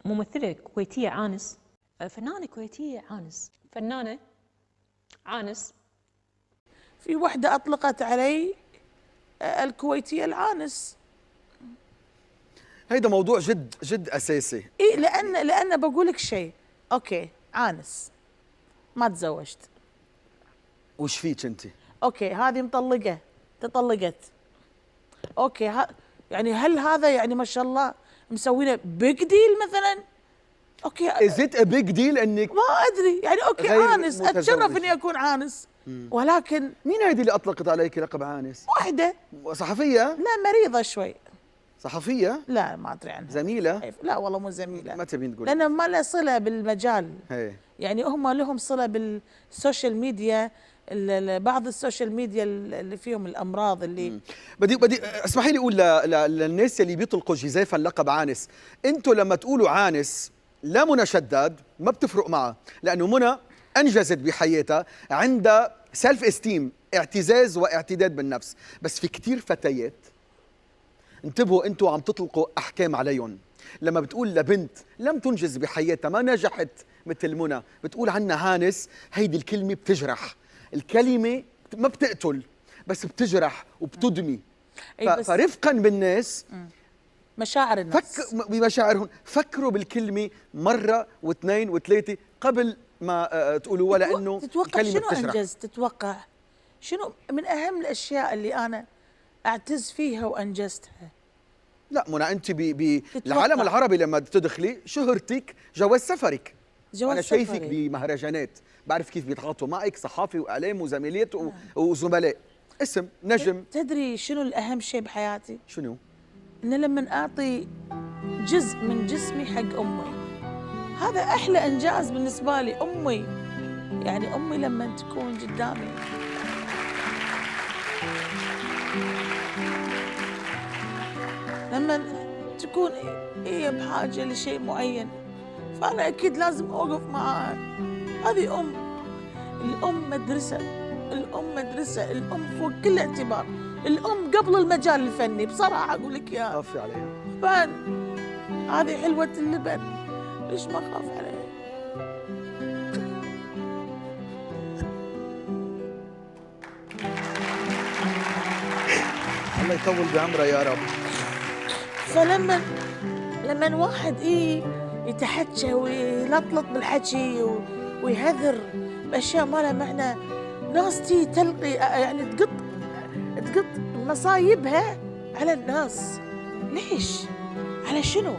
ممثلة كويتية عانس، فنانة كويتية عانس، فنانة عانس. في وحدة أطلقت علي الكويتية العانس. هيدا موضوع جد جد أساسي. إيه، لأن بقول لك شيء. أوكي، عانس ما تزوجت، وش فيك أنت؟ أوكي هذه مطلقة تطلقت، أوكي يعني هل هذا يعني ما شاء الله مسوينا بيج ديل مثلا؟ اوكي Is it a big deal انك ما ادري يعني اوكي عانس، اتشرف اني اكون عانس. ولكن مين هيدي اللي اطلقت عليك لقب عانس؟ واحدة صحفية؟ لا مريضة شوي. صحفية؟ لا ما ادري عنها. زميلة؟ لا والله مو زميلة. ما تبين تقول؟ لأن ما لها صلة بالمجال. هي. يعني هم لهم صلة بالسوشيال ميديا، بعض السوشيال ميديا اللي فيهم الامراض اللي بدي اسمحي لي اقول للناس اللي بيطلقوا جزافا لقب عانس، انتم لما تقولوا عانس لا منى شداد ما بتفرق معها، لانه منى انجزت بحياتها عندها سيلف استيم، اعتزاز واعتداد بالنفس، بس في كثير فتيات انتبهوا انتم عم تطلقوا احكام عليهم. لما بتقول لبنت لم تنجز بحياتها ما نجحت مثل منى بتقول عنها هانس، هيدي الكلمه بتجرح. الكلمه ما بتقتل بس بتجرح وبتدمي. فرفقا بالناس، مشاعر الناس، بمشاعرهم، فكروا بالكلمه مره واثنين وثلاثه قبل ما تقولوها، لانه تتوقع كلمه شنو بتجرح. انجز؟ تتوقع شنو من اهم الاشياء اللي انا اعتز فيها وانجزتها؟ لا منى، انت بالعالم العربي لما تدخلي شهرتك جواز سفرك. انا شايفك بمهرجانات، بعرف كيف بيتعاطوا معك صحافي واعلام وزميلات وزملاء، اسم نجم. تدري شنو الاهم شيء بحياتي؟ شنو؟ ان لما اعطي جزء من جسمي حق امي، هذا احلى انجاز بالنسبه لي. امي يعني امي لما تكون قدامي لما تكون هي بحاجه لشيء معين، فانا اكيد لازم اوقف معاها. هذه الام مدرسه، الام مدرسه، الام فوق كل اعتبار. الام قبل المجال الفني بصراحه اقول لك يا خافي عليها. فان هذه حلوه اللبن، ليش ما اخاف عليها؟ الله يطول بعمرها يا رب. فلما واحد يتحكى ويلطلط بالحكي ويهذر باشياء ما لها معنى، ناس تي تلقي يعني تقط مصايبها على الناس. ليش؟ على شنو؟